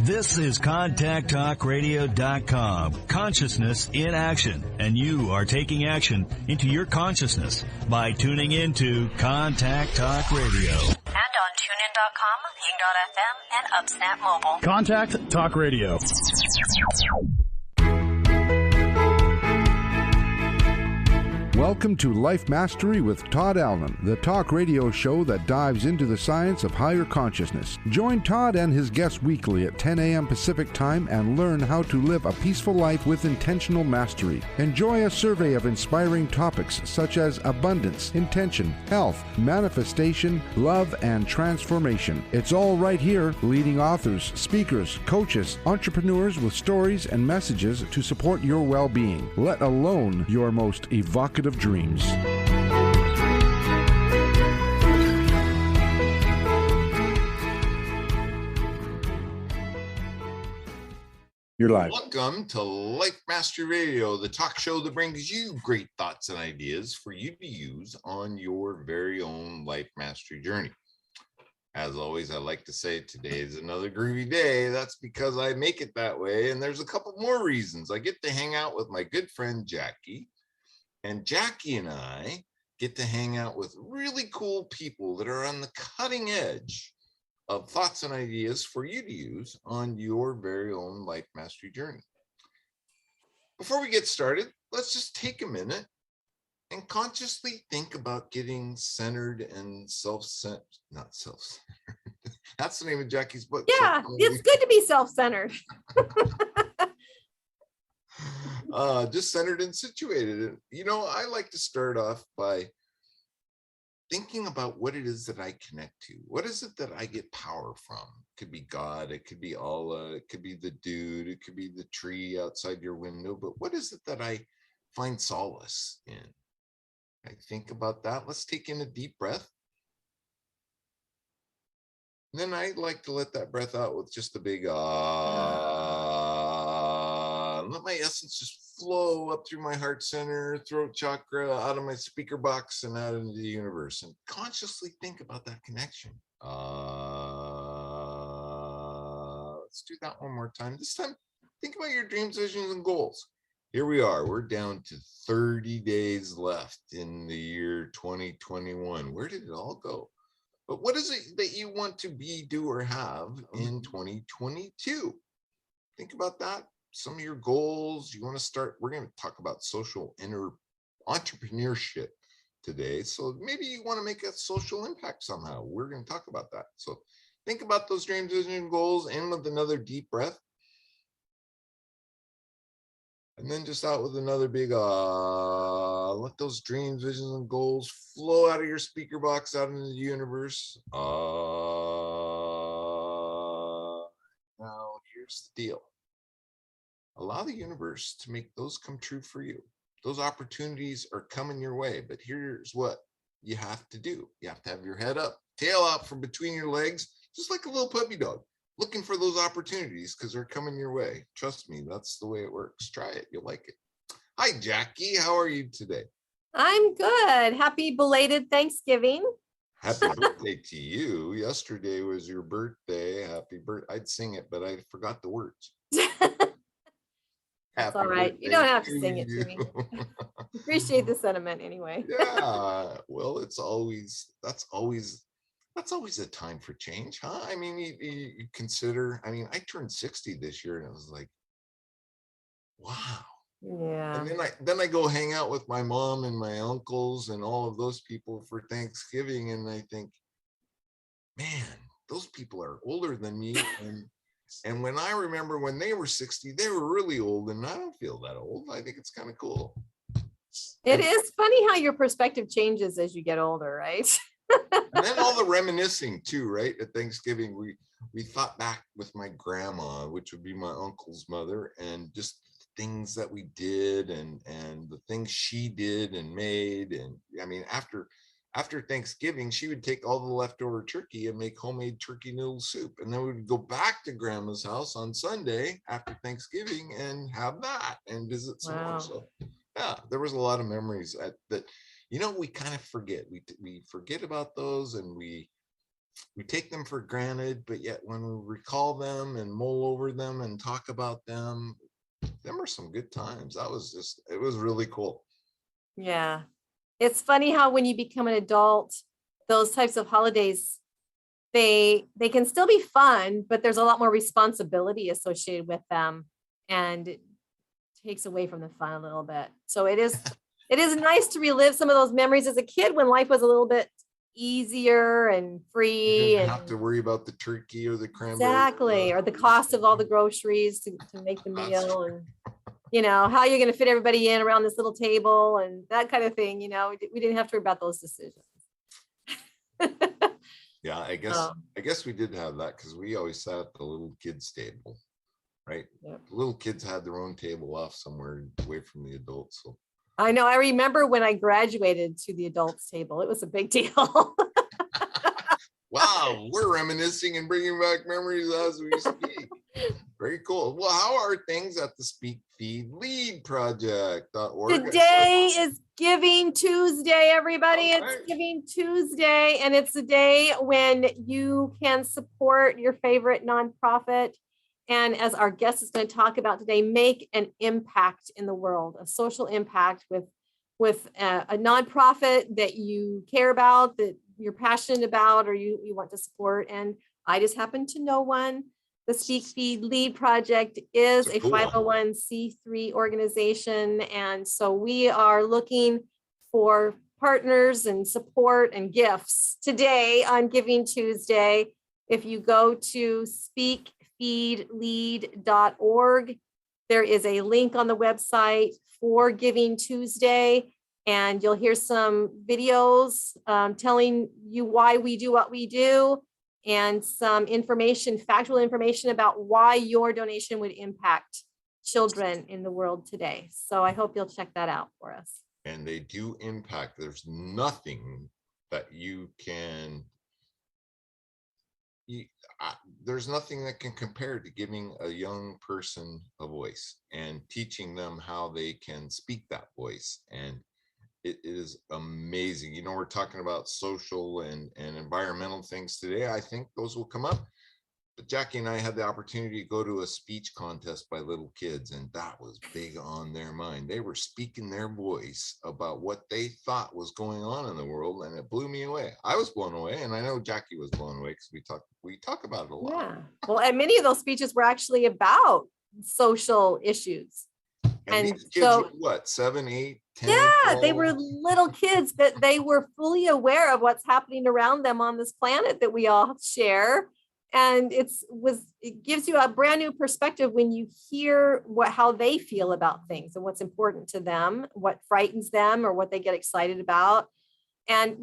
This is ContactTalkRadio.com. Consciousness in action. And you are taking action into your consciousness by tuning into Contact Talk Radio. And on TuneIn.com, Ping.fm, and UpSnap Mobile. Contact Talk Radio. Welcome to Life Mastery with Todd Allen, the talk radio show that dives into the science of higher consciousness. Join Todd and his guests weekly at 10 a.m. Pacific Time and learn how to live a peaceful life with intentional mastery. Enjoy a survey of inspiring topics such as abundance, intention, health, manifestation, love, and transformation. It's all right here. Leading authors, speakers, coaches, entrepreneurs with stories and messages to support your well-being, let alone your most evocative dreams. You're live. Welcome to Life Mastery Radio, the talk show that brings you great thoughts and ideas for you to use on your very own life mastery journey. As always, I like to say today is another groovy day. That's because I make it that way. And there's a couple more reasons. I get to hang out with my good friend Jackie. And Jackie and I get to hang out with really cool people that are on the cutting edge of thoughts and ideas for you to use on your very own life mastery journey. Before we get started, let's just take a minute and consciously think about getting centered and not self-centered. That's the name of Jackie's book. Yeah, it's good to be self-centered. Just centered and situated. And, you know, I like to start off by thinking about what it is that I connect to. What is it that I get power from? It could be God, it could be Allah, it could be the dude, it could be the tree outside your window. But what is it that I find solace in? I think about that. Let's take in a deep breath. And then I like to let that breath out with just a big let my essence just flow up through my heart center, throat chakra, out of my speaker box and out into the universe, and consciously think about that connection. Let's do that one more time. This time, think about your dreams, visions, and goals. Here we are. We're down to 30 days left in the year 2021. Where did it all go? But what is it that you want to be, do, or have in 2022? Think about that. Some of your goals you want to start. We're going to talk about social entrepreneurship today. So maybe you want to make a social impact somehow. We're going to talk about that. So think about those dreams, visions, and goals, in with another deep breath. And then just out with another big let those dreams, visions, and goals flow out of your speaker box, out into the universe. Now here's the deal. Allow the universe to make those come true for you. Those opportunities are coming your way, but here's what you have to do. You have to have your head up, tail out from between your legs, just like a little puppy dog, looking for those opportunities because they're coming your way. Trust me, that's the way it works. Try it. You'll like it. Hi, Jackie. How are you today? I'm good. Happy belated Thanksgiving. Happy birthday to you. Yesterday was your birthday. Happy birthday. I'd sing it, but I forgot the words. That's all right. You don't have to sing it to me. Appreciate the sentiment anyway. Yeah. Well, that's always a time for change, huh? I mean, you consider, I turned 60 this year and I was like, wow. Yeah. And then I go hang out with my mom and my uncles and all of those people for Thanksgiving. And I think, man, those people are older than me. And when I remember when they were 60, they were really old, and I don't feel that old. I think it's kind of cool. It is funny how your perspective changes as you get older, right? And then all the reminiscing too, right? At Thanksgiving, we thought back with my grandma, which would be my uncle's mother, and just things that we did and the things she did and made. And I mean, after Thanksgiving, she would take all the leftover turkey and make homemade turkey noodle soup. And then we would go back to grandma's house on Sunday after Thanksgiving and have that and visit some more. So yeah, there was a lot of memories that, we kind of forget. We forget about those, and we we take them for granted, but yet when we recall them and mull over them and talk about them are some good times. It was really cool. Yeah. It's funny how when you become an adult, those types of holidays, they can still be fun, but there's a lot more responsibility associated with them, and it takes away from the fun a little bit. So it is nice to relive some of those memories as a kid when life was a little bit easier and free. You didn't and have to worry about the turkey or the cranberry. exactly, or the cost of all the groceries to make the meal, and how you're going to fit everybody in around this little table and that kind of thing. We didn't have to worry about those decisions. Yeah, I guess we did have that because we always sat at the little kids table, right? Yep. The little kids had their own table off somewhere away from the adults. So I know. I remember when I graduated to the adults table, it was a big deal. wow, we're reminiscing and bringing back memories as we speak. Very cool. Well, how are things at the Speak Feed Lead Project.org? Today is Giving Tuesday, everybody. Okay. It's Giving Tuesday, and it's a day when you can support your favorite nonprofit. And as our guest is going to talk about today, make an impact in the world, a social impact with a nonprofit that you care about, that you're passionate about, or you want to support. And I just happen to know one. The Speak Feed Lead Project is a Cool. 501c3 organization. And so we are looking for partners and support and gifts today on Giving Tuesday. If you go to speakfeedlead.org, there is a link on the website for Giving Tuesday, and you'll hear some videos telling you why we do what we do, and some factual information about why your donation would impact children in the world today. So I hope you'll check that out for us. And they do impact. There's nothing that there's nothing that can compare to giving a young person a voice and teaching them how they can speak that voice. And it is amazing. We're talking about social and environmental things today. I think those will come up. But Jackie and I had the opportunity to go to a speech contest by little kids, and that was big on their mind. They were speaking their voice about what they thought was going on in the world, and it blew me away. I was blown away, and I know Jackie was blown away because we talk about it a lot. Yeah. Well, and many of those speeches were actually about social issues. And these kids were what, 7, 8, 10? Yeah, 12? they were little kids, but they were fully aware of what's happening around them on this planet that we all share. And it gives you a brand new perspective when you hear how they feel about things and what's important to them, what frightens them, or what they get excited about. And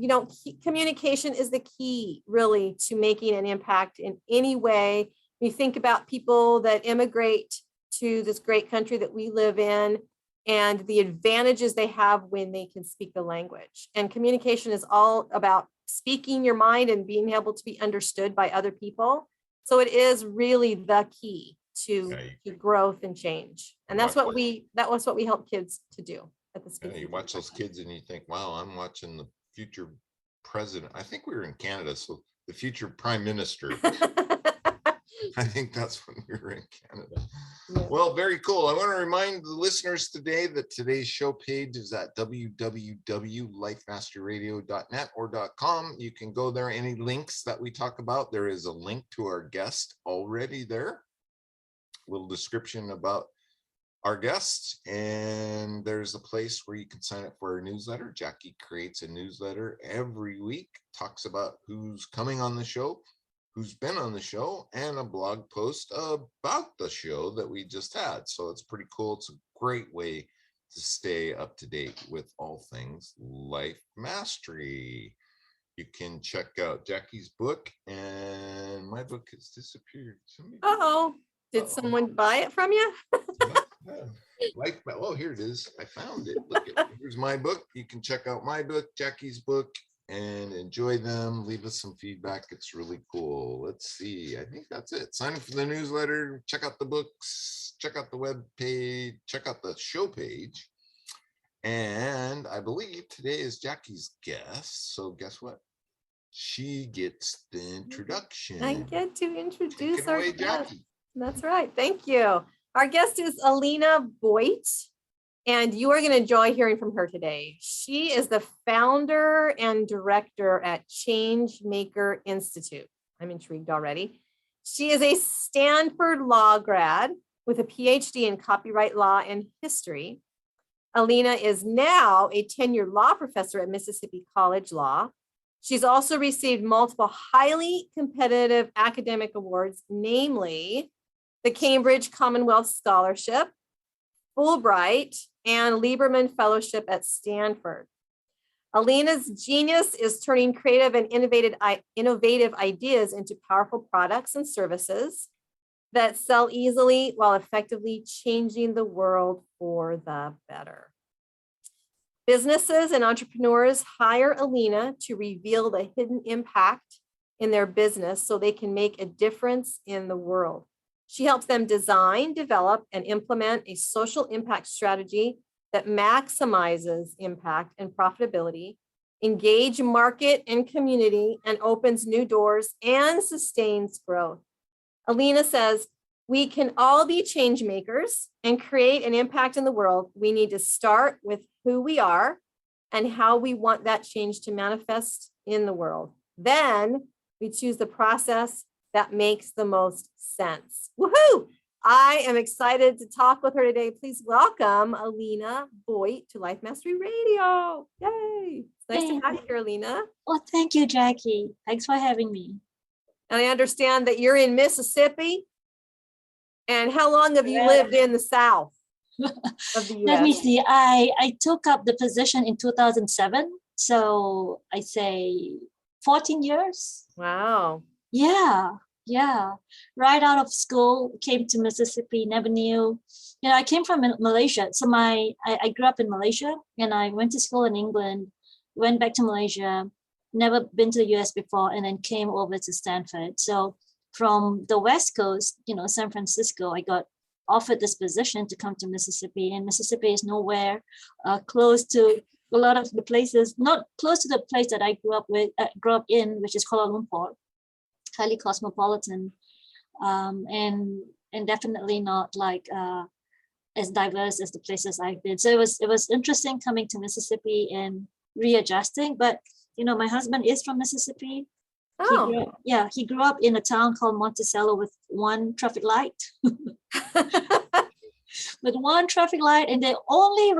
communication is the key, really, to making an impact in any way. You think about people that immigrate to this great country that we live in, and the advantages they have when they can speak the language. And communication is all about speaking your mind and being able to be understood by other people. So it is really the key to growth and change. And that was what we help kids to do at the Speak. You watch those kids and you think, wow, I'm watching the future president. I think we were in Canada, so the future prime minister. I think that's when we were in Canada. Yeah. Well, very cool. I want to remind the listeners today that today's show page is at www.lifemasterradio.net or .com. You can go there. Any links that we talk about, there is a link to our guest already there. A little description about our guest, and there's a place where you can sign up for our newsletter. Jackie creates a newsletter every week, talks about who's coming on the show, who's been on the show, and a blog post about the show that we just had. So it's pretty cool. It's a great way to stay up to date with all things life mastery. You can check out Jackie's book, and my book has disappeared. Did someone buy it from you? Oh, here it is. I found it. Look at here's my book. You can check out my book, Jackie's book, and enjoy them. Leave us some feedback. It's really cool. Let's see. I think that's it. Sign up for the newsletter. Check out the books. Check out the web page. Check out the show page. And I believe today is Jackie's guest. So guess what? she gets the introduction. I get to introduce Take it our away, guest. Jackie. That's right. Thank you. Our guest is Alina Boyte, and you are going to enjoy hearing from her today. She is the founder and director at Changemaker Institute. I'm intrigued already. She is a Stanford law grad with a PhD in copyright law and history. Alina is now a tenured law professor at Mississippi College Law. She's also received multiple highly competitive academic awards, namely the Cambridge Commonwealth Scholarship, Fulbright, and Lieberman Fellowship at Stanford. Alina's genius is turning creative and innovative ideas into powerful products and services that sell easily while effectively changing the world for the better. Businesses and entrepreneurs hire Alina to reveal the hidden impact in their business so they can make a difference in the world. She helps them design, develop, and implement a social impact strategy that maximizes impact and profitability, engage market and community, and opens new doors and sustains growth. Alina says, we can all be change makers and create an impact in the world. We need to start with who we are and how we want that change to manifest in the world. Then we choose the process that makes the most sense. Woohoo! I am excited to talk with her today. Please welcome Alina Boyte to Life Mastery Radio. Yay! It's nice to have you here, Alina. Well, thank you, Jackie. Thanks for having me. And I understand that you're in Mississippi. And how long have you lived in the South of the US? Let me see. I took up the position in 2007. So I say 14 years. Wow. Yeah. Right out of school, came to Mississippi, never knew. You know, I came from Malaysia. So I grew up in Malaysia and I went to school in England, went back to Malaysia, never been to the US before, and then came over to Stanford. So from the West Coast, you know, San Francisco, I got offered this position to come to Mississippi, and Mississippi is nowhere close to a lot of the places, not close to the place that I grew up in, which is Kuala Lumpur, highly cosmopolitan, and definitely not like as diverse as the places I've been. So it was interesting coming to Mississippi and readjusting. But you know, my husband is from Mississippi. Oh. He grew up in a town called Monticello with one traffic light. With one traffic light, and they only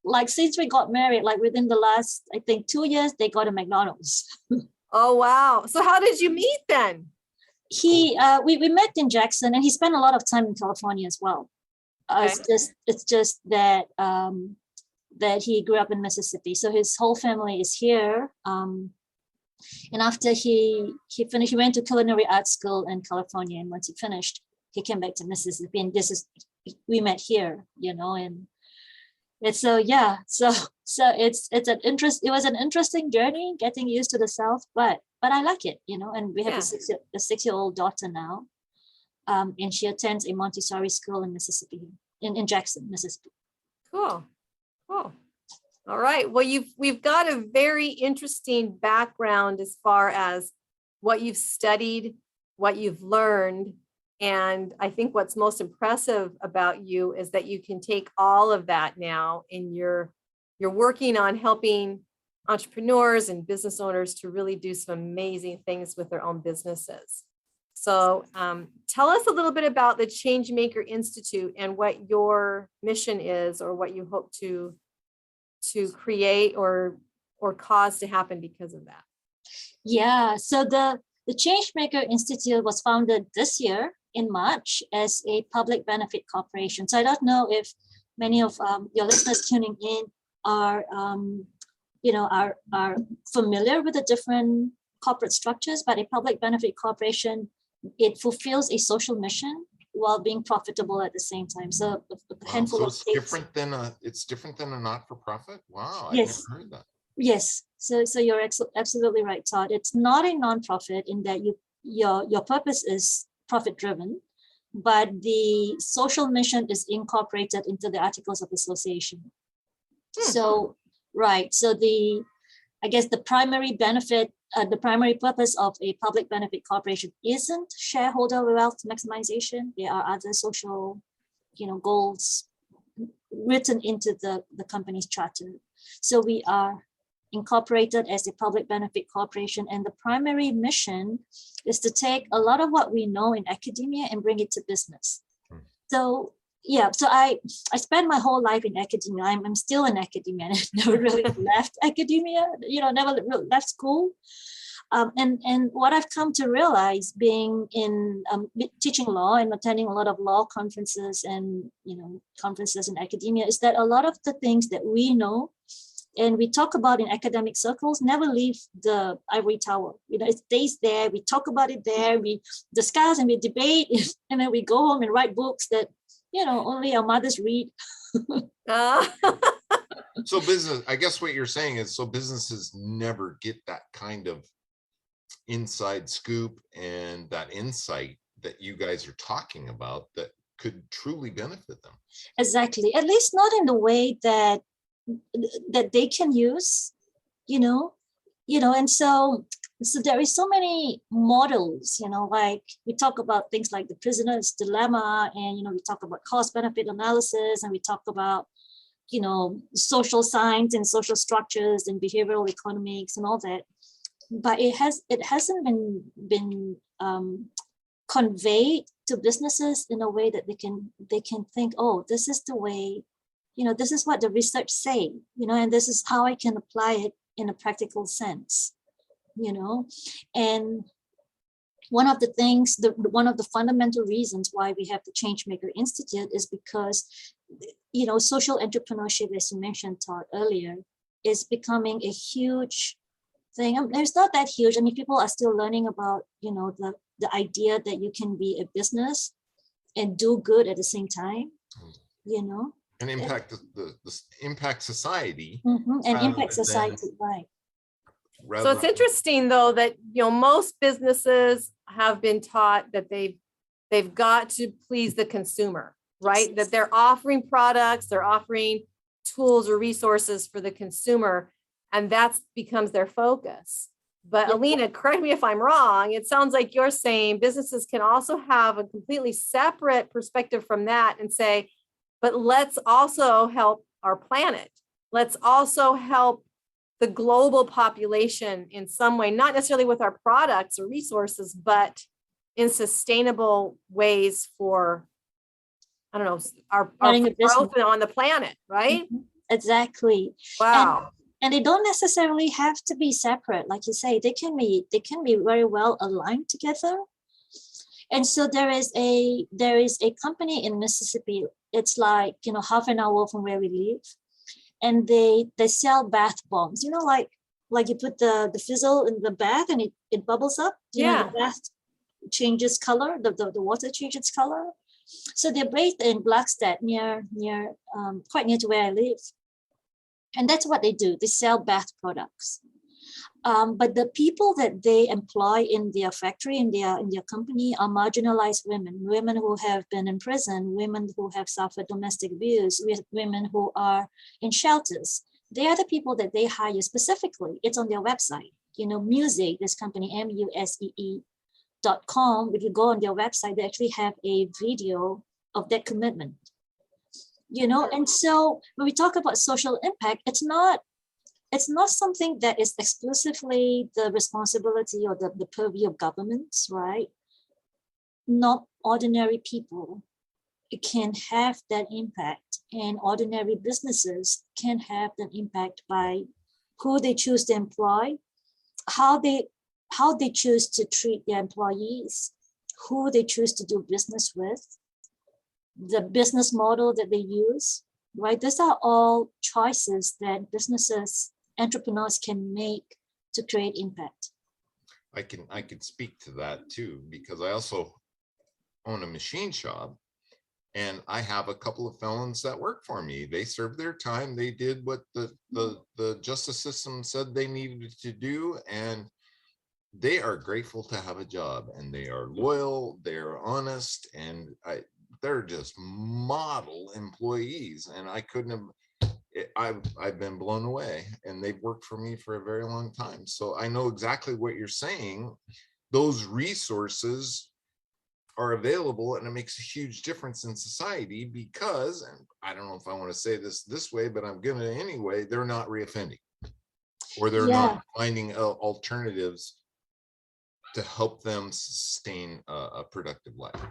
like since we got married, like within the last, I think 2 years, they got a McDonald's. Oh, wow. So how did you meet then? We met in Jackson, and he spent a lot of time in California as well. Okay. It's just that that he grew up in Mississippi, so his whole family is here. And after he finished, he went to culinary art school in California, and once he finished, he came back to Mississippi, and we met here, you know. And it's so it was an interesting journey getting used to the South, but I like it, you know. And we have a 6-year-old daughter now, and she attends a Montessori school in Mississippi, in Jackson, Mississippi. Cool. All right. Well, we've got a very interesting background as far as what you've studied, what you've learned. And I think what's most impressive about you is that you can take all of that now, and you're working on helping entrepreneurs and business owners to really do some amazing things with their own businesses. So tell us a little bit about the Changemaker Institute and what your mission is, or what you hope to create or cause to happen because of that. Yeah, so the Changemaker Institute was founded this year in March as a public benefit corporation. So I don't know if many of your listeners tuning in are familiar with the different corporate structures, but a public benefit corporation, it fulfills a social mission while being profitable at the same time. So a handful of states. It's different than a not-for-profit. Wow, Yes. I never heard that. Yes, so you're absolutely right, Todd. It's not a nonprofit in that your purpose is profit-driven, but the social mission is incorporated into the Articles of Association. So right, so I guess the primary benefit the primary purpose of a public benefit corporation isn't shareholder wealth maximization. There are other social, goals written into the company's charter. So we are incorporated as a public benefit corporation, and the primary mission is to take a lot of what we know in academia and bring it to business. So yeah, so I spent my whole life in academia. I'm still in academia, and I never really left academia, never left school. And what I've come to realize, being in teaching law and attending a lot of law conferences and conferences in academia, is that a lot of the things that we know and we talk about in academic circles never leave the ivory tower. It stays there. We talk about it there. We discuss and we debate, and then we go home and write books that only our mothers read. So business, I guess what you're saying is, so businesses never get that kind of inside scoop and that insight that you guys are talking about that could truly benefit them. Exactly. At least not in the way that they can use, and so there is so many models, like we talk about things like the prisoner's dilemma, and we talk about cost benefit analysis, and we talk about social science and social structures and behavioral economics and all that, but it hasn't been conveyed to businesses in a way that they can think, oh, this is the way, this is what the research say, and this is how I can apply it in a practical sense, and one of the things, one of the fundamental reasons why we have the Changemaker Institute is because, social entrepreneurship, as you mentioned, Todd, earlier, is becoming a huge thing. It's not that huge. I mean, people are still learning about, the idea that you can be a business and do good at the same time, And impact the impact society. And impact society, right. So it's interesting, though, that most businesses have been taught that they've got to please the consumer, right? That they're offering products, they're offering tools or resources for the consumer, and that becomes their focus. But Alina, correct me if I'm wrong, it sounds like you're saying businesses can also have a completely separate perspective from that and say, but let's also help our planet. Let's also help the global population in some way, not necessarily with our products or resources, but in sustainable ways for, our growth on the planet, right? Exactly. Wow. And they don't necessarily have to be separate. Like you say, they can be very well aligned together. And so there is a company in Mississippi. It's like, half an hour from where we live. And they sell bath bombs, like you put the fizzle in the bath and it bubbles up. The bath changes color, the water changes color. So they're based in Blackstead, near quite near to where I live. And that's what they do. They sell bath products. But the people that they employ in their factory, in their company, are marginalized women who have been in prison, women who have suffered domestic abuse, women who are in shelters. They are the people that they hire specifically. It's on their website. Musee, this company, musee.com. If you go on their website, they actually have a video of that commitment. And so when we talk about social impact, it's not something that is exclusively the responsibility or the purview of governments, right? Not ordinary people can have that impact, and ordinary businesses can have that impact by who they choose to employ, how they choose to treat their employees, who they choose to do business with, the business model that they use, right? These are all choices that entrepreneurs can make to create impact. I can speak to that too, because I also own a machine shop, and I have a couple of felons that work for me. They served their time. They did what the justice system said they needed to do, and they are grateful to have a job, and they are loyal, they're honest, and they're just model employees. And I couldn't have I've been blown away, and they've worked for me for a very long time. So I know exactly what you're saying. Those resources are available, and it makes a huge difference in society because, and I don't know if I want to say this way, but I'm gonna anyway, they're not reoffending, or they're not finding alternatives to help them sustain a productive life.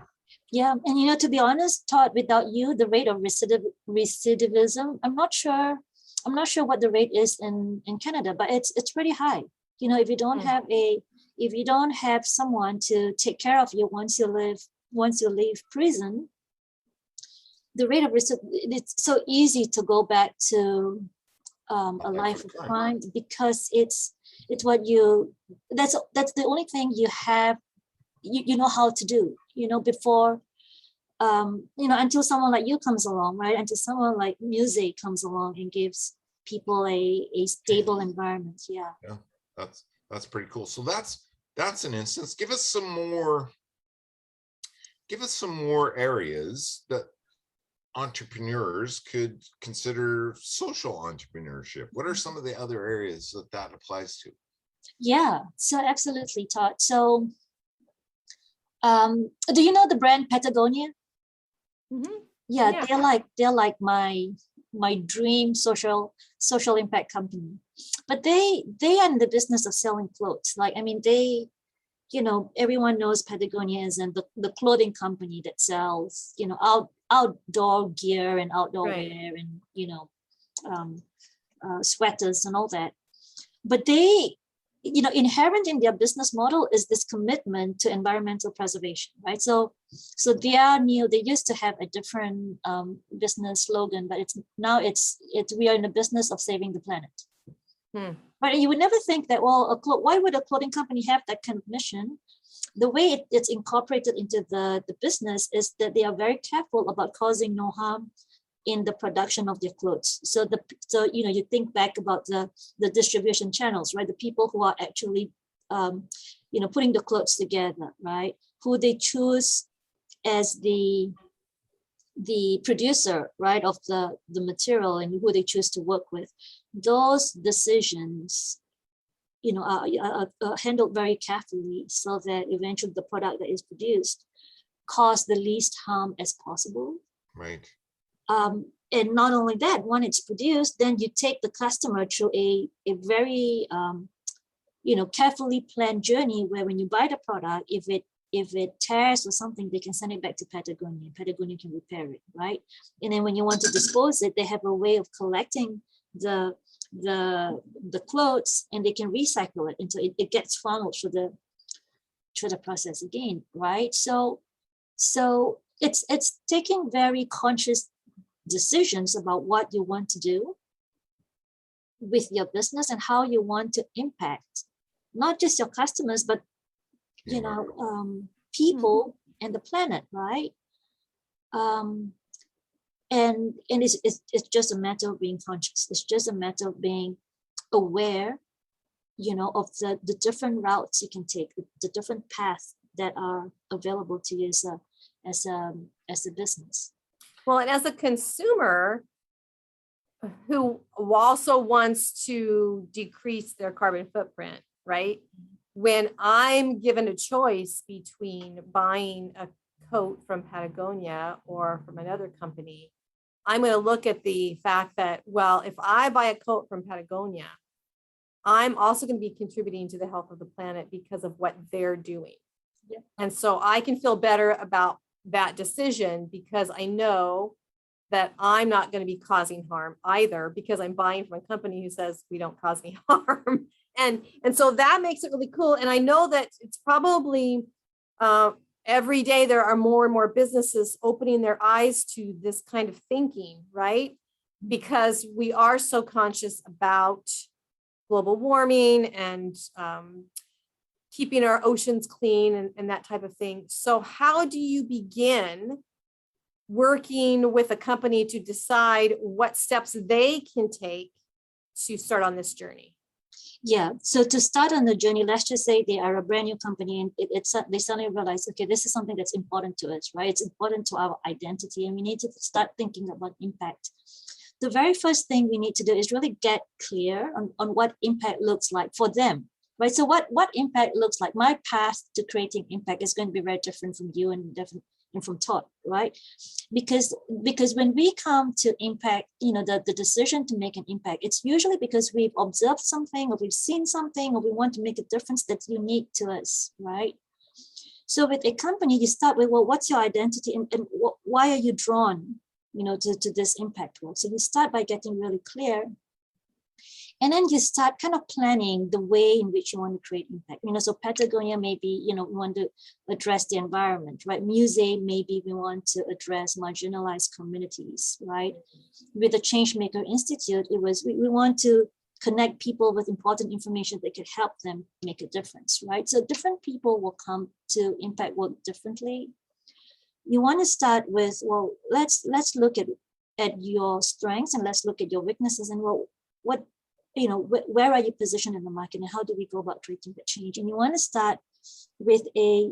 Yeah, and to be honest, Todd, without you, the rate of recidivism, I'm not sure what the rate is in Canada, but it's pretty high. If you don't have someone to take care of you once you leave prison, the rate of it's so easy to go back to a life of crime, because it's what that's the only thing you have, you know how to do, before until someone like you comes along, right? Until someone like music comes along and gives people a stable environment. Yeah, that's pretty cool. So that's an instance. Give us some more areas that entrepreneurs could consider social entrepreneurship. What are some of the other areas that applies to? Yeah, so absolutely, Todd. So do you know the brand Patagonia? Mm-hmm. Yeah, they're like my dream social impact company. But they are in the business of selling clothes. Everyone knows Patagonia is the clothing company that sells, outdoor gear and outdoor wear and, sweaters and all that. But they, inherent in their business model is this commitment to environmental preservation, right? So they used to have a different business slogan, but we are in the business of saving the planet. But you would never think that, why would a clothing company have that kind of mission? The way it's incorporated into the business is that they are very careful about causing no harm in the production of their clothes. So you think back about the distribution channels, right? The people who are actually putting the clothes together, right? Who they choose as the producer, right, of the material, and who they choose to work with. Those decisions, are handled very carefully, so that eventually the product that is produced cause the least harm as possible. Right. And not only that, when it's produced, then you take the customer through a very carefully planned journey, where when you buy the product, if it tears or something, they can send it back to Patagonia. Patagonia can repair it, right? And then when you want to dispose it, they have a way of collecting the clothes, and they can recycle it until it gets funneled through the process again, right? So it's taking very conscious decisions about what you want to do with your business and how you want to impact not just your customers, but people and the planet, right? And it's just a matter of being conscious. It's just a matter of being aware, of the different routes you can take, the different paths that are available to you as a business. Well, and as a consumer who also wants to decrease their carbon footprint, right? When I'm given a choice between buying a coat from Patagonia or from another company, I'm going to look at the fact that, if I buy a coat from Patagonia, I'm also going to be contributing to the health of the planet because of what they're doing. Yeah. And so I can feel better about that decision, because I know that I'm not going to be causing harm either, because I'm buying from a company who says we don't cause any harm. And so that makes it really cool. And I know that it's probably every day there are more and more businesses opening their eyes to this kind of thinking, right? Because we are so conscious about global warming and keeping our oceans clean and that type of thing. So how do you begin working with a company to decide what steps they can take to start on this journey? Yeah, so to start on the journey, let's just say they are a brand new company, and they suddenly realize, okay, this is something that's important to us, right? It's important to our identity, and we need to start thinking about impact. the very first thing we need to do is really get clear on what impact looks like for them, right? So what impact looks like. My path to creating impact is going to be very different from you and different and from Todd, right? Because when we come to impact, the decision to make an impact, it's usually because we've observed something, or we've seen something, or we want to make a difference that's unique to us, right? So with a company, you start with, well, what's your identity, and why are you drawn, to this impact work? So you start by getting really clear, and then you start kind of planning the way in which you want to create impact. So Patagonia, maybe, we want to address the environment, right? Muse, maybe we want to address marginalized communities, right? With the Changemaker Institute, it was, we want to connect people with important information that could help them make a difference, right? So different people will come to impact work differently. You want to start with, well, let's look at your strengths, and let's look at your weaknesses, and well, what, where are you positioned in the market, and how do we go about creating that change? And you want to start with a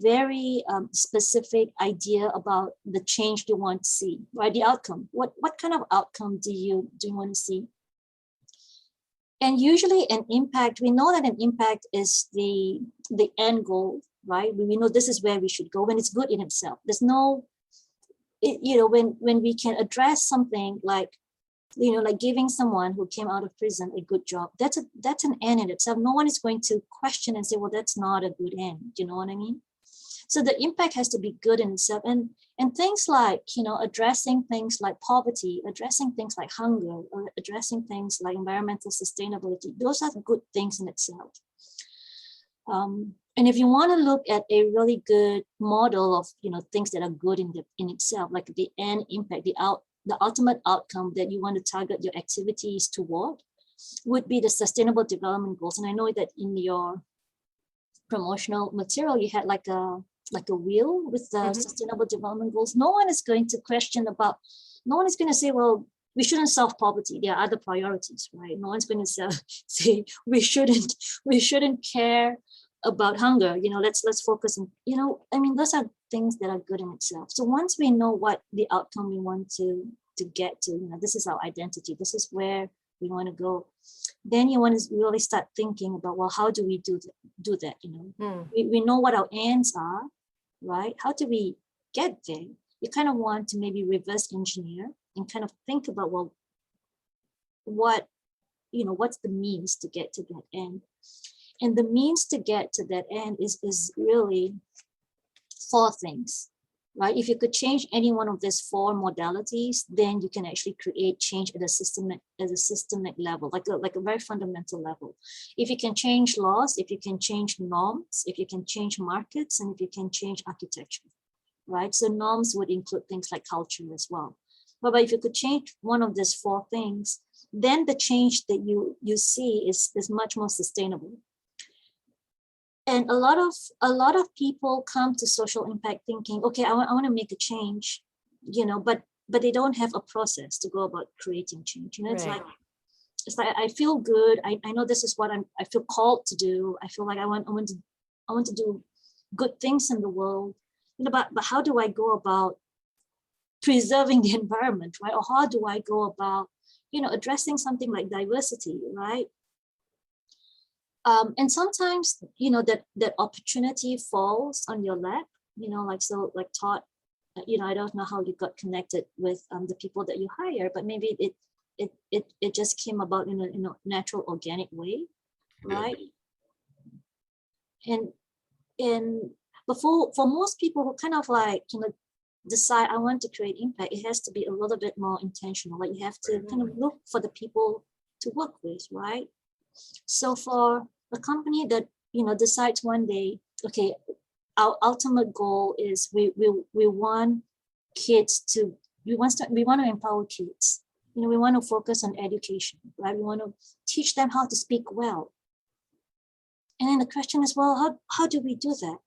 very specific idea about the change you want to see, right? The outcome. What kind of outcome do you want to see? And usually an impact, we know that an impact is the end goal, right? We know this is where we should go when it's good in itself. There's no, when we can address something like giving someone who came out of prison a good job, that's an end in itself. No one is going to question and say, well, that's not a good end. Do you know what I mean? So the impact has to be good in itself. And things like, addressing things like poverty, addressing things like hunger, or addressing things like environmental sustainability, those are good things in itself. And if you want to look at a really good model of, things that are good in itself, like the end impact, the ultimate outcome that you want to target your activities toward, would be the Sustainable Development Goals. And I know that in your promotional material, you had like a wheel with the Sustainable Development Goals. No one is going to say, well, we shouldn't solve poverty. There are other priorities, right? No one's going to say we shouldn't care about hunger. Let's focus on, those are things that are good in itself. So once we know what the outcome we want to get to, this is our identity, this is where we want to go, then you want to really start thinking about, well, how do we do that? We know what our ends are, right? How do we get there? You kind of want to maybe reverse engineer and kind of think about, well, what's the means to get to that end? And the means to get to that end is really 4 things, right? If you could change any one of these 4 modalities, then you can actually create change at a systemic level, like a very fundamental level. If you can change laws, if you can change norms, if you can change markets, and if you can change architecture, right? So norms would include things like culture as well. But if you could change one of these 4 things, then the change that you see is much more sustainable. And a lot of people come to social impact thinking, okay, I want to make a change, but they don't have a process to go about creating change. It's Right. like I feel good. I know this is what I feel called to do. I feel like I want to do good things in the world. But how do I go about preserving the environment, right? Or how do I go about, addressing something like diversity, right? And sometimes, that opportunity falls on your lap, like Todd, I don't know how you got connected with the people that you hire, but maybe it just came about in a natural, organic way, right? But for most people who kind of decide I want to create impact, it has to be a little bit more intentional. Like you have to kind of look for the people to work with, right? So for a company that decides one day, okay, our ultimate goal is we want kids to we want to empower kids. We want to focus on education, right? We want to teach them how to speak well. And then the question is, well, how do we do that?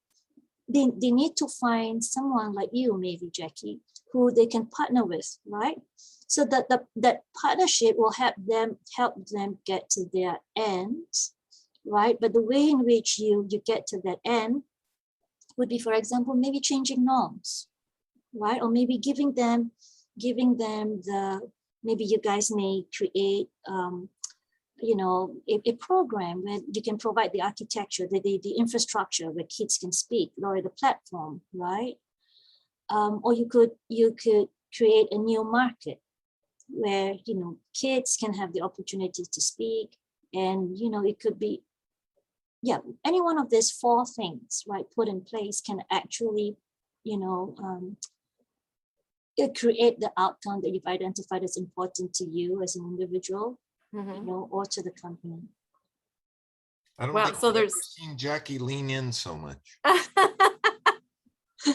They need to find someone like you, maybe Jackie, who they can partner with, right? So that partnership will help them get to their ends, right? But the way in which you get to that end would be, for example, maybe changing norms, right? Or maybe giving them the maybe you guys may create a program where you can provide the architecture, the infrastructure where kids can speak, or the platform, right? Or you could create a new market where kids can have the opportunity to speak, and it could be any one of these 4 things, right, put in place can actually create the outcome that you've identified as important to you as an individual, or to the company. I don't Wow, think so I've there's ever seen Jackie lean in so much.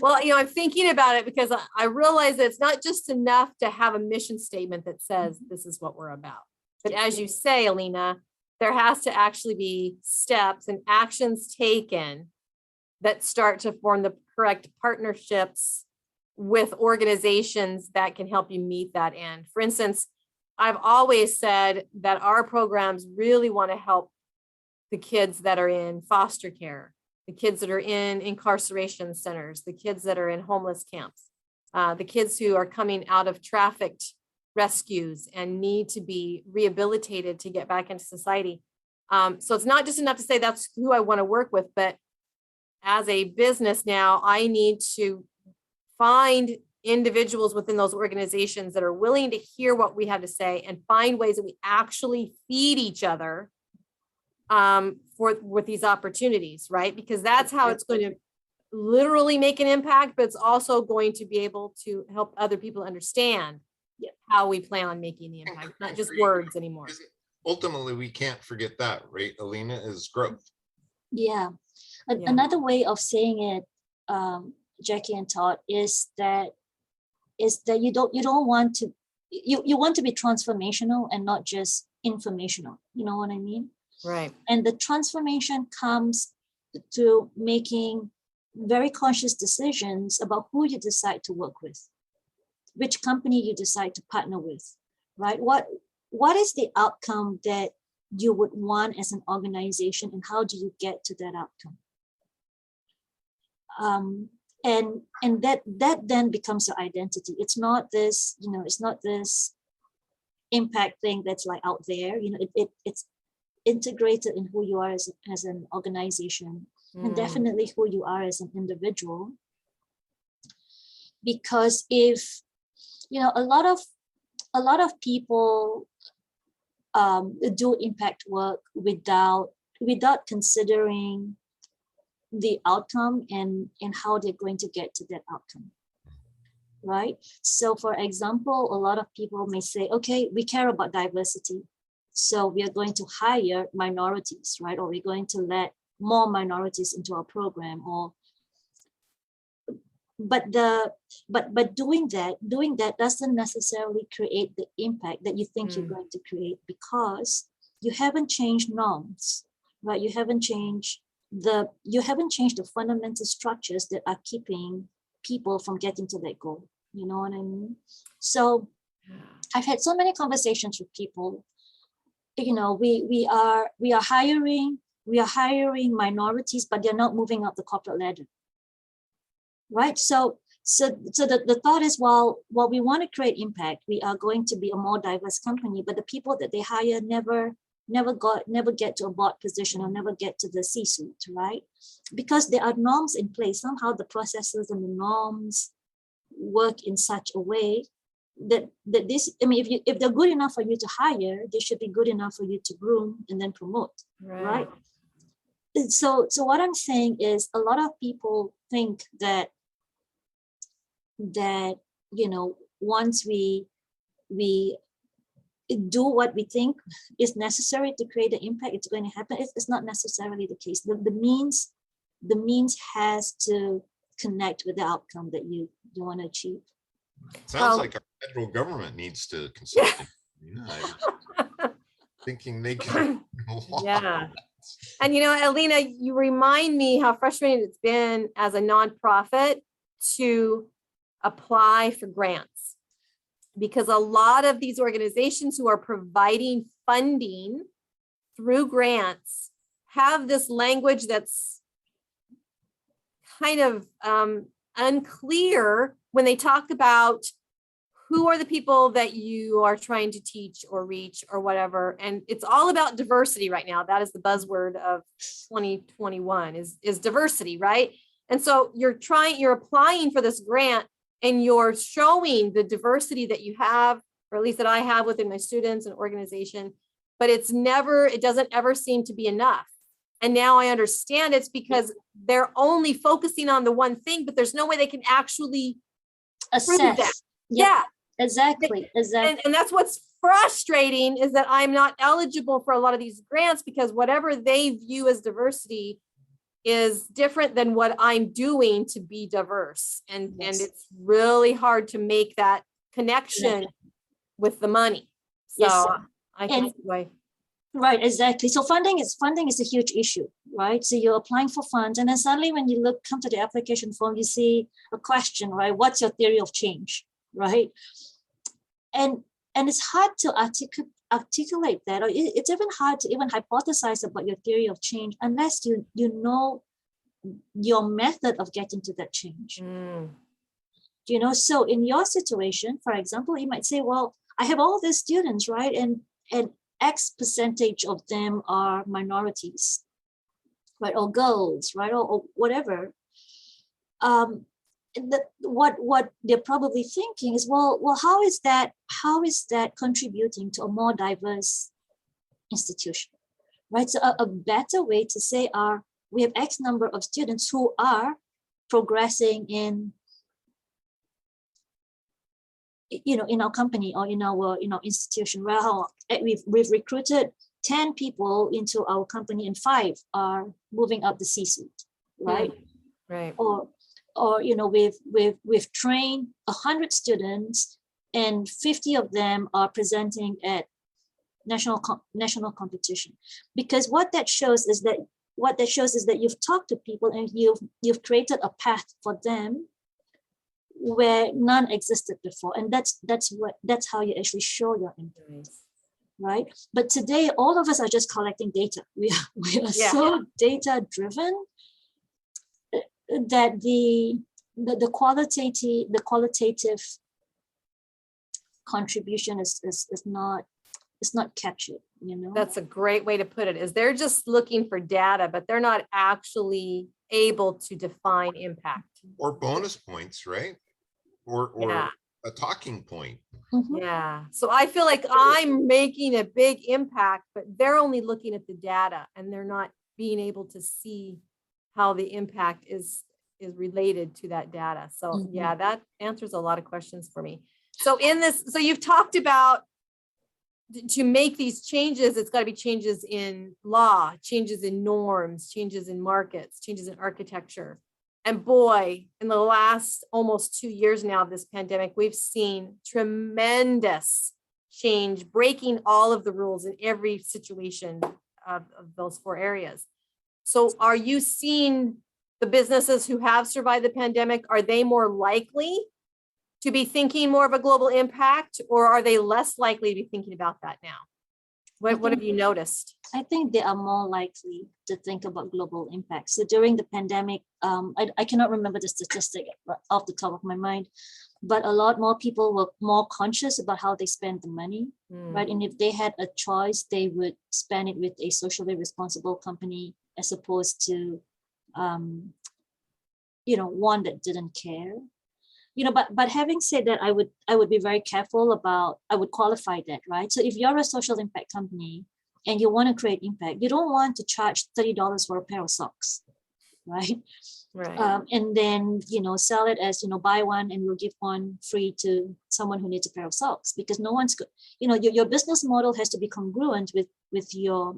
Well, I'm thinking about it because I realize that it's not just enough to have a mission statement that says this is what we're about. But as you say, Alina, there has to actually be steps and actions taken that start to form the correct partnerships with organizations that can help you meet that end. For instance, I've always said that our programs really want to help the kids that are in foster care, the kids that are in incarceration centers, the kids that are in homeless camps, the kids who are coming out of trafficked rescues and need to be rehabilitated to get back into society. So it's not just enough to say that's who I want to work with, but as a business now, I need to find individuals within those organizations that are willing to hear what we have to say and find ways that we actually feed each other with these opportunities, right? Because that's how it's going to literally make an impact, but it's also going to be able to help other people understand how we plan on making the impact, not just words anymore. Ultimately, we can't forget that, right, Alina, is growth. Yeah. Another way of saying it, Jackie and Todd, is that you don't want to, you want to be transformational and not just informational. You know what I mean? Right. And the transformation comes to making very conscious decisions about who you decide to work with, which company you decide to partner with, right? What is the outcome that you would want as an organization, and how do you get to that outcome? And that then becomes your identity. It's not this, it's not this impact thing that's like out there. It's integrated in who you are as an organization, and definitely who you are as an individual. Because if a lot of people do impact work without considering the outcome and how they're going to get to that outcome, right? So for example, a lot of people may say, okay, we care about diversity, so we are going to hire minorities, right? Or we're going to let more minorities into our program, but doing that doesn't necessarily create the impact that you think you're going to create, because you haven't changed norms, right? You haven't changed the fundamental structures that are keeping people from getting to that goal. You know what I mean? So I've had so many conversations with people. We are hiring minorities, but they're not moving up the corporate ladder, right? So the thought is, well, we want to create impact. We are going to be a more diverse company, but the people that they hire never get to a board position or never get to the C-suite, right? Because there are norms in place. Somehow the processes and the norms work in such a way that this, if they're good enough for you to hire, they should be good enough for you to groom and then promote, right? So what I'm saying is, a lot of people think that once we do what we think is necessary to create the impact, it's going to happen. It's not necessarily the case. The means has to connect with the outcome that you want to achieve. Sounds like our federal government needs to consult. I'm thinking they can. Yeah. And Alina, you remind me how frustrating it's been as a nonprofit to apply for grants, because a lot of these organizations who are providing funding through grants have this language that's kind of unclear when they talk about who are the people that you are trying to teach or reach or whatever. And it's all about diversity right now. That is the buzzword of 2021 is diversity, right? And so you're applying for this grant and you're showing the diversity that you have, or at least that I have within my students and organization, but it doesn't ever seem to be enough. And now I understand it's because they're only focusing on the one thing, but there's no way they can actually assess that. Yep. Yeah, exactly. And that's what's frustrating, is that I'm not eligible for a lot of these grants because whatever they view as diversity is different than what I'm doing to be diverse. And it's really hard to make that connection with the money. So Yes. I can see why. Right, exactly. So funding is a huge issue, right? So you're applying for funds, and then suddenly when you come to the application form, you see a question, right? What's your theory of change, right? And it's hard to articulate that, or it's even hard to even hypothesize about your theory of change unless you know your method of getting to that change. So in your situation, for example, you might say, well, I have all these students, right? And X percentage of them are minorities, right? Or girls, right? Or whatever. What they're probably thinking is, well, how is that contributing to a more diverse institution, right? So a better way to say we have X number of students who are progressing in our company or in our institution. Well, we've recruited 10 people into our company and 5 are moving up the C-suite, right? Right. Or we've trained 100 students and 50 of them are presenting at national competition. Because what that shows is that you've talked to people and you've created a path for them where none existed before, and that's how you actually show your impact, right? But today, all of us are just collecting data. We are so data driven that the qualitative contribution is not captured. That's a great way to put it. Is they're just looking for data, but they're not actually able to define impact or bonus points, right? Or a talking point. Yeah. So I feel like I'm making a big impact, but they're only looking at the data and they're not being able to see how the impact is related to that data. So yeah, that answers a lot of questions for me. So so you've talked about, to make these changes, it's got to be changes in law, changes in norms, changes in markets, changes in architecture. And boy, in the last almost 2 years now of this pandemic, we've seen tremendous change, breaking all of the rules in every situation of those 4 areas. So are you seeing the businesses who have survived the pandemic, are they more likely to be thinking more of a global impact, or are they less likely to be thinking about that now? What have you noticed? I think they are more likely to think about global impact. So during the pandemic, I cannot remember the statistic off the top of my mind, but a lot more people were more conscious about how they spend the money, right? And if they had a choice, they would spend it with a socially responsible company as opposed to, one that didn't care. But having said that, I would be very careful about, I would qualify that, right? So if you're a social impact company and you want to create impact, you don't want to charge $30 for a pair of socks, right? Right. And then, sell it as, buy one and we'll give one free to someone who needs a pair of socks, because no one's good. Your business model has to be congruent with your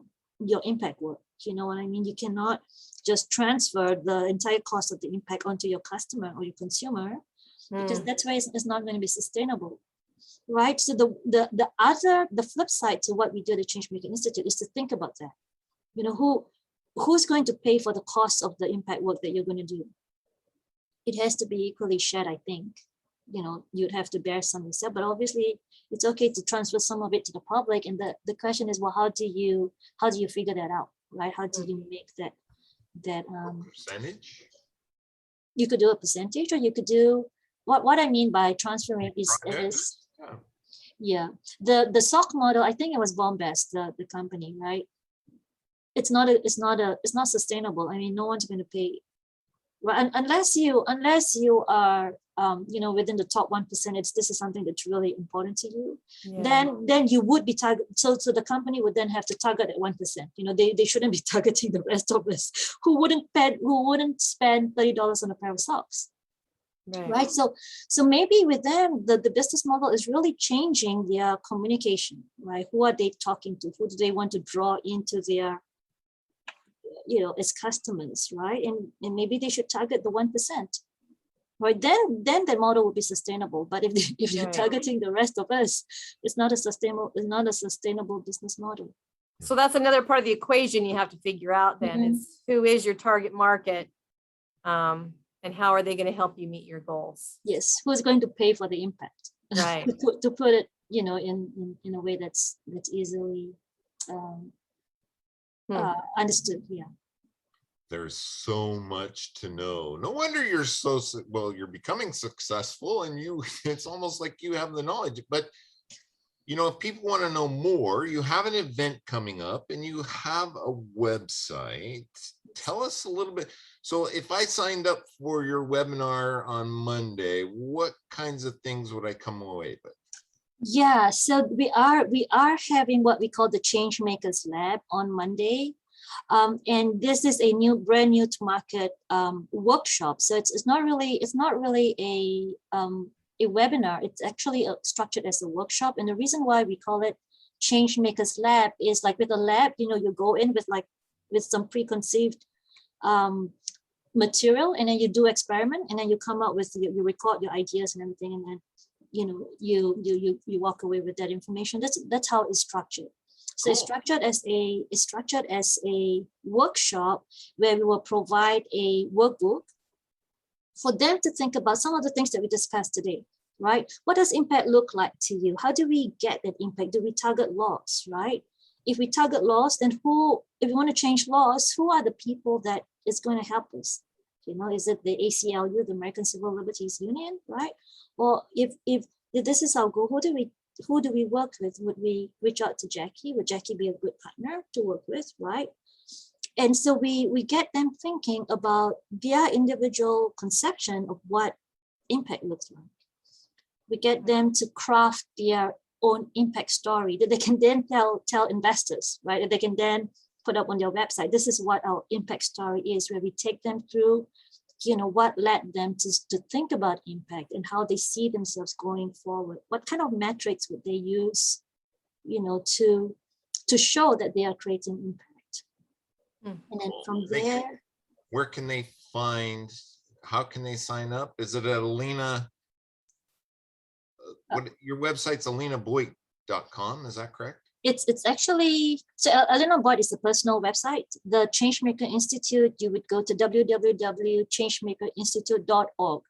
impact work. You know what I mean? You cannot just transfer the entire cost of the impact onto your customer or your consumer, because that's why it's not going to be sustainable, right? So the flip side to what we do at the Change Maker Institute is to think about that. Who's going to pay for the cost of the impact work that you're going to do? It has to be equally shared, I think. You'd have to bear some yourself, but obviously it's okay to transfer some of it to the public. And the question is, well, how do you figure that out, right? How do you make that percentage? You could do a percentage, or you could do what I mean by transferring is Yeah. Yeah, the sock model, I think it was Bombast, the company, right? It's not sustainable. I mean, no one's going to pay, well, unless you are within the top 1%. This is something that's really important to you. Yeah. Then you would be target. So the company would then have to target at 1%. They shouldn't be targeting the rest of us who wouldn't spend $30 on a pair of socks. Right. So maybe with them, the business model is really changing their communication, right? Who are they talking to? Who do they want to draw into their, as customers, right? And maybe they should target the 1%, right? Then the model will be sustainable. But if you're targeting the rest of us, it's not a sustainable business model. So that's another part of the equation you have to figure out then is who is your target market, and how are they going to help you meet your goals? Yes, who's going to pay for the impact? Right. to put it, in a way that's easily understood. Yeah. There's so much to know. No wonder you're you're becoming successful, and it's almost like you have the knowledge. But if people want to know more, you have an event coming up and you have a website. Tell us a little bit. So if I signed up for your webinar on Monday, what kinds of things would I come away with? Yeah, so we are having what we call the Change Makers Lab on Monday. And this is a brand new to market workshop. So it's not really a webinar. It's actually structured as a workshop. And the reason why we call it Change Makers Lab is like with a lab, you go in with some preconceived material, and then you do experiment, and then you come up with you record your ideas and everything, and then you walk away with that information. That's how it's structured. So cool. It's structured as a workshop where we will provide a workbook for them to think about some of the things that we discussed today, right? What does impact look like to you? How do we get that impact? Do we target laws, right? If we target laws, then if we want to change laws, who are the people that is going to help us? Is it the ACLU, the American Civil Liberties Union, right? Or if this is our goal, who do we work with? Would we reach out to Jackie? Would Jackie be a good partner to work with, right? And so we get them thinking about their individual conception of what impact looks like. We get them to craft their own impact story that they can then tell investors, right? That they can then put up on their website. This is what our impact story is, where we take them through, what led them to think about impact and how they see themselves going forward. What kind of metrics would they use, to show that they are creating impact? And then from there, where can they how can they sign up? Is it at Alina? Your website's alinaboyte.com, is that correct? It's actually, so Alina Boyte is a personal website. The Changemaker Institute, you would go to www.changemakerinstitute.org.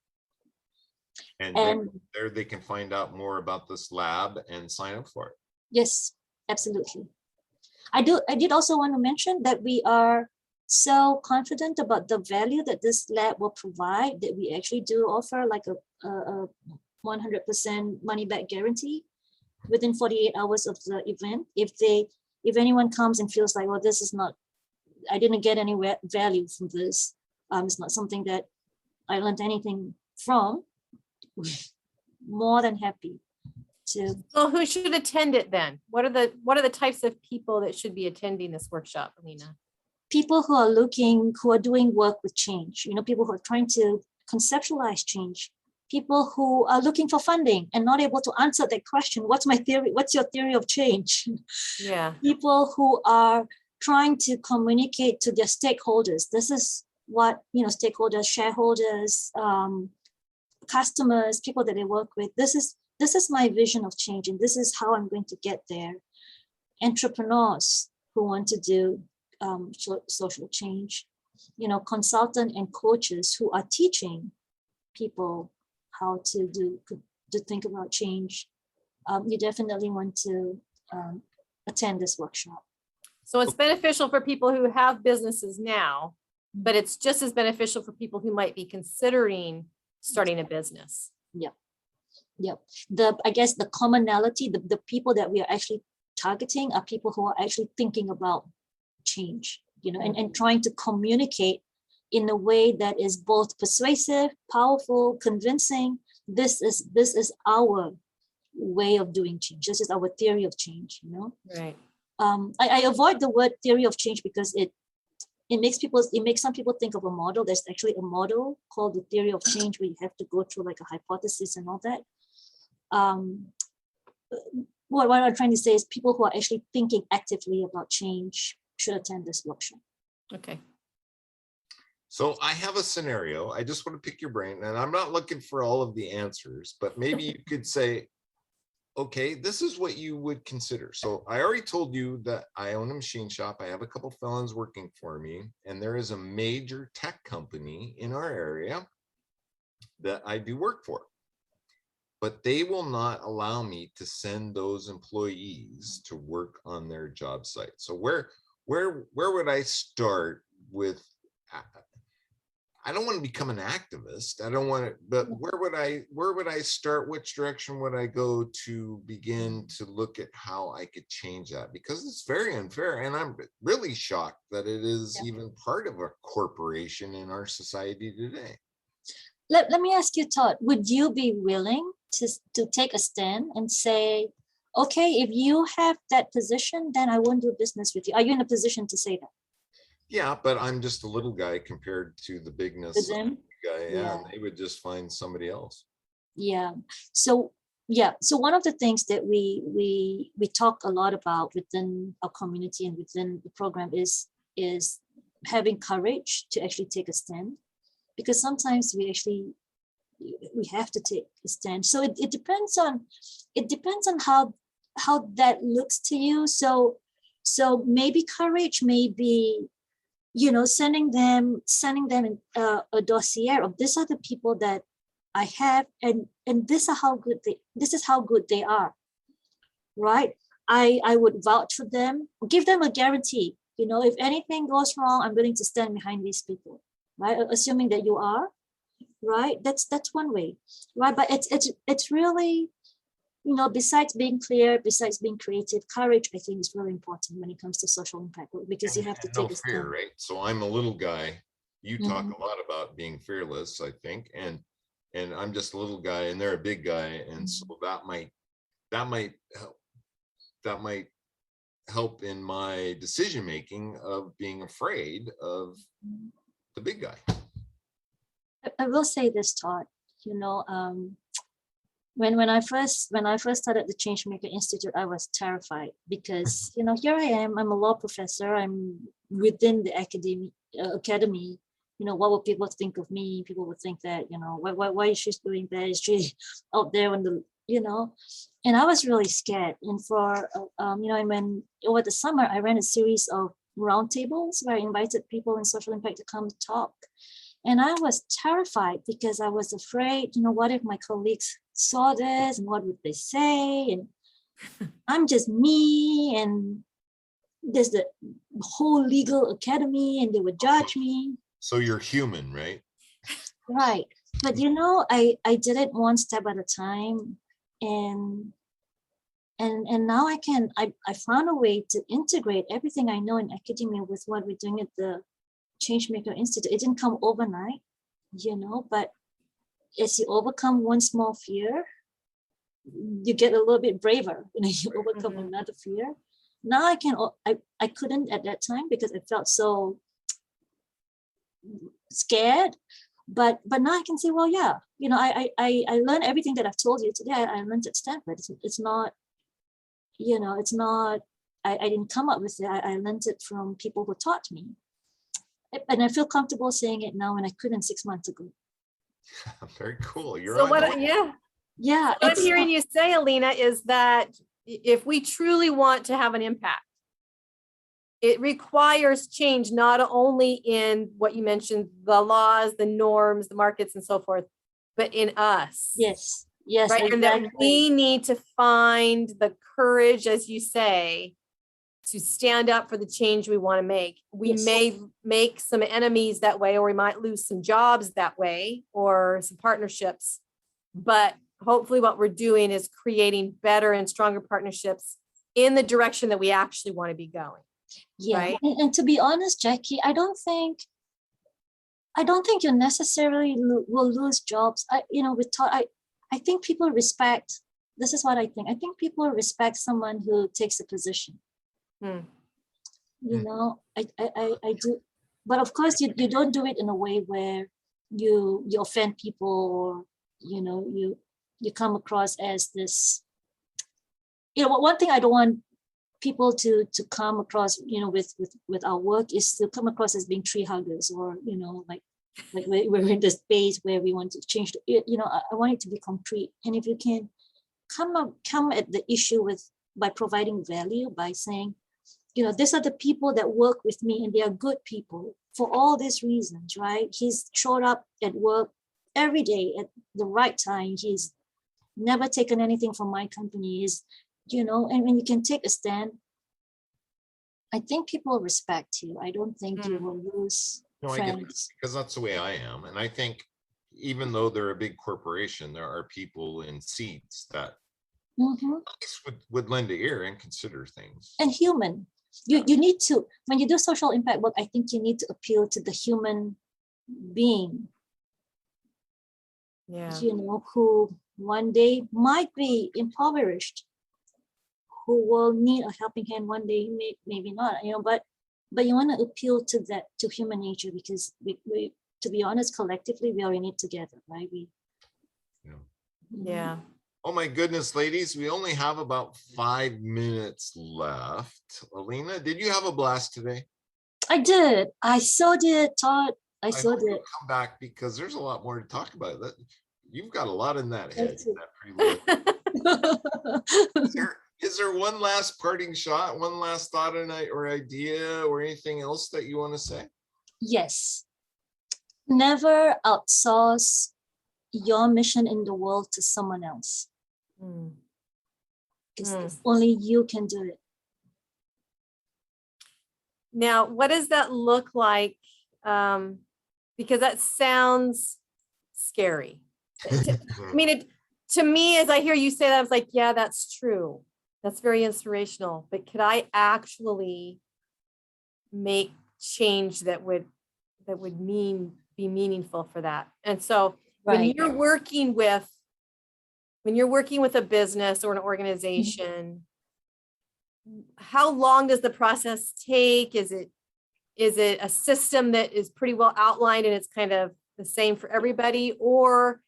And there they can find out more about this lab and sign up for it. Yes, absolutely. I did also want to mention that we are so confident about the value that this lab will provide that we actually do offer like a 100% money back guarantee within 48 hours of the event. If anyone comes and feels like, well, this is not, I didn't get any value from this, it's not something that I learned anything from, more than happy to. So who should attend it then? What are the types of people that should be attending this workshop, Alina? People who are doing work with change, people who are trying to conceptualize change, people who are looking for funding and not able to answer that question, what's my theory? What's your theory of change? Yeah. People who are trying to communicate to their stakeholders. This is what, stakeholders, shareholders, customers, people that they work with. This is my vision of change, and this is how I'm going to get there. Entrepreneurs who want to do social change, consultant and coaches who are teaching people how to think about change. You definitely want to attend this workshop. So it's beneficial for people who have businesses now, but it's just as beneficial for people who might be considering starting a business. Yeah. Yep. I guess the commonality, the people that we are actually targeting are people who are actually thinking about change, and trying to communicate in a way that is both persuasive, powerful, convincing. This is our way of doing change. This is our theory of change, Right. I avoid the word theory of change because it makes some people think of a model. There's actually a model called the theory of change where you have to go through like a hypothesis and all that. What I'm trying to say is people who are actually thinking actively about change should attend this workshop. Okay. So I have a scenario. I just want to pick your brain, and I'm not looking for all of the answers, but maybe you could say, okay, this is what you would consider. So I already told you that I own a machine shop. I have a couple fellows working for me, and there is a major tech company in our area that I do work for. But they will not allow me to send those employees to work on their job site. So where would I start with? I don't want to become an activist. I don't want to, but where would I start? Which direction would I go to begin to look at how I could change that? Because it's very unfair. And I'm really shocked that it is even part of a corporation in our society today. Let me ask you, Todd, would you be willing to take a stand and say, okay, if you have that position, then I won't do business with you? Are you in a position to say that? Yeah, but I'm just a little guy compared to the bigness of the guy. Yeah, and they would just find somebody else. Yeah. So one of the things that we talk a lot about within our community and within the program is having courage to actually take a stand, because sometimes we have to take a stand. So it depends on how that looks to you. So maybe courage may be, sending them a dossier of these are the people that I have, and this is how good they are, right? I would vouch for them, give them a guarantee. If anything goes wrong, I'm willing to stand behind these people, right? Assuming that you are, right? That's one way, right? But it's really, besides being clear, besides being creative, courage, I think, is really important when it comes to social impact work, because you have to take a stand. Fear, right? So I'm a little guy. You talk a lot about being fearless, I think, and I'm just a little guy, and they're a big guy, and so that might help in my decision making of being afraid of the big guy. I will say this, Todd. When I first started the Changemaker Institute, I was terrified because here I am. I'm a law professor. I'm within the academy. What will people think of me? People would think that why is she doing that? Is she out there on the And I was really scared. And for and when over the summer I ran a series of roundtables where I invited people in social impact to come talk. And I was terrified because I was afraid, what if my colleagues saw this and what would they say? And I'm just me, and there's the whole legal academy and they would judge me. So you're human, right? Right. But I did it one step at a time, and now I found a way to integrate everything I know in academia with what we're doing at the Changemaker Institute. It didn't come overnight, but as you overcome one small fear, you get a little bit braver. You overcome another fear. Now I couldn't at that time because I felt so scared. But now I can say, well, yeah, I learned everything that I've told you today. I learned at Stanford. It's not, I didn't come up with it. I learned it from people who taught me. And I feel comfortable saying it now when I couldn't 6 months ago. Very cool. What I'm hearing you say, Alina, is that if we truly want to have an impact, it requires change, not only in what you mentioned, the laws, the norms, the markets, and so forth, but in us. Yes, right. Exactly. And that we need to find the courage, as you say, to stand up for the change we want to make. We may make some enemies that way, or we might lose some jobs that way, or some partnerships. But hopefully what we're doing is creating better and stronger partnerships in the direction that we actually want to be going. Yeah. Right. And to be honest, Jackie, I don't think you necessarily will lose jobs. I think people respect, this is what I think. I think people respect someone who takes a position. You know, I do. But of course, you don't do it in a way where you offend people, or, you know, you come across as this, you know, one thing I don't want people to come across, you know, with our work is to come across as being tree huggers, or, you know, like we're in this space where we want to change, you know, I want it to be concrete. And if you can come at the issue by providing value, by saying, you know, these are the people that work with me and they are good people for all these reasons, right? He's showed up at work every day at the right time. He's never taken anything from my company. He's, you know, and when you can take a stand, I think people respect you. I don't think you will lose friends. Because that's the way I am. And I think even though they're a big corporation, there are people in seats that would lend an ear and consider things. And human. You need to, when you do social impact work, I think you need to appeal to the human being. Yeah. You know, who one day might be impoverished, who will need a helping hand one day, maybe not, you know, but you want to appeal to that, to human nature, because we to be honest, collectively, we are in it together, right? Yeah. Oh my goodness, ladies, we only have about 5 minutes left. Alina, did you have a blast today? I did. I so did, Todd. I so did. Come back, because there's a lot more to talk about. That you've got a lot in that head. Is there one last parting shot, one last thought or idea or anything else that you want to say? Yes. Never outsource your mission in the world to someone else. Because only you can do it. Now, what does that look like? Because that sounds scary. I mean, to me, as I hear you say that, I was like, yeah, that's true. That's very inspirational. But could I actually make change that would be meaningful for that? And so when you're working with a business or an organization, how long does the process take? Is it a system that is pretty well outlined and it's kind of the same for everybody? Or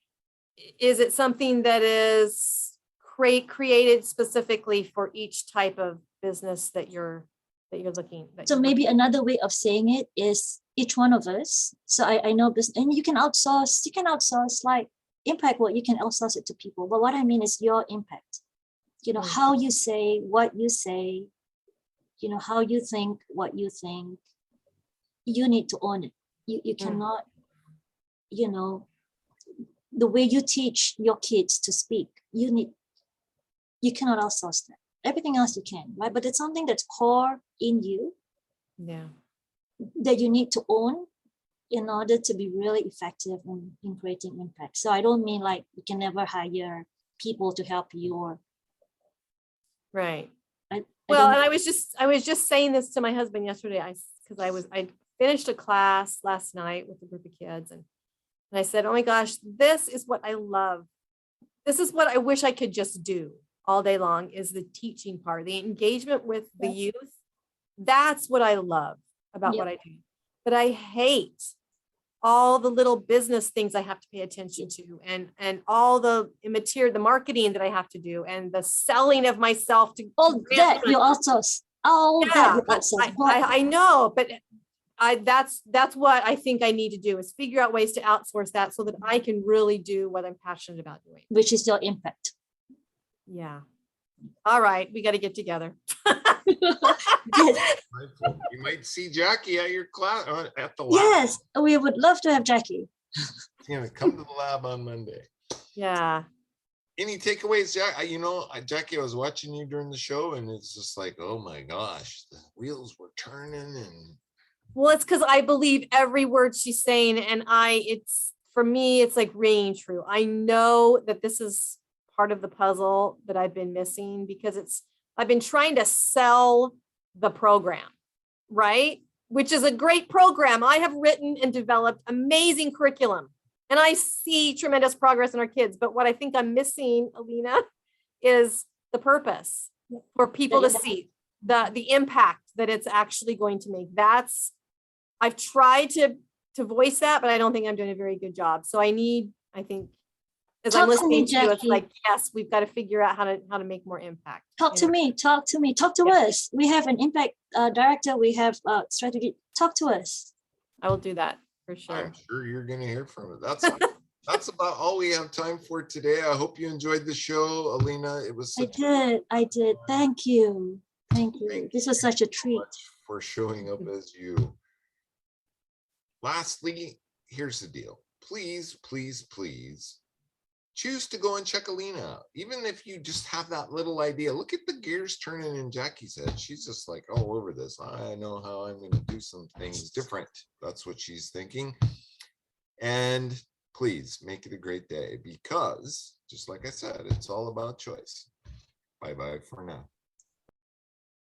is it something that is created specifically for each type of business that you're looking at? So maybe another way of saying it is each one of us. So I know this, and you can outsource like impact work, you can outsource it to people. But what I mean is your impact. You know, how you say, what you say, you know, how you think, what you think. You need to own it. You cannot, you know, the way you teach your kids to speak, you cannot outsource that. Everything else you can, right? But it's something that's core in you. Yeah. That you need to own in order to be really effective in creating impact. So I don't mean like you can never hire people to help you or. Right. Well, and I was just saying this to my husband yesterday. I finished a class last night with a group of kids, and I said, oh my gosh, this is what I love. This is what I wish I could just do all day long, is the teaching part, the engagement with the youth. That's what I love about what I do. But I hate all the little business things I have to pay attention to, and all the the marketing that I have to do, and the selling of myself to all that you outsource. I know, but that's what I think I need to do, is figure out ways to outsource that so that I can really do what I'm passionate about doing, which is your impact. Yeah. All right, we got to get together. Yes. You might see Jackie at your class at the lab. Yes, we would love to have Jackie. Come to the lab on Monday. Yeah. Any takeaways, Jack? You know, Jackie, I was watching you during the show, and it's just like, oh my gosh, the wheels were turning. And well, it's because I believe every word she's saying, and for me, it's like ringing true. I know that this is part of the puzzle that I've been missing, because I've been trying to sell the program, right? Which is a great program. I have written and developed amazing curriculum, and I see tremendous progress in our kids. But what I think I'm missing, Alina, is the purpose for people to see the impact that it's actually going to make. I've tried to voice that, but I don't think I'm doing a very good job. So I think as I'm listening to you, it's like, yes, we've got to figure out how to make more impact. Talk to me, talk to us. We have an impact director, we have strategy. Talk to us. I will do that for sure. I'm sure you're going to hear from it. That's about all we have time for today. I hope you enjoyed the show, Alina. It was I did. Thank you. This was such a treat. For showing up as you. Lastly, here's the deal. Please, please, please choose to go and check Alina out. Even if you just have that little idea, look at the gears turning in Jackie's head. She's just like all over this. I know how I'm going to do some things different. That's what she's thinking. And please make it a great day, because just like I said, it's all about choice. Bye-bye for now.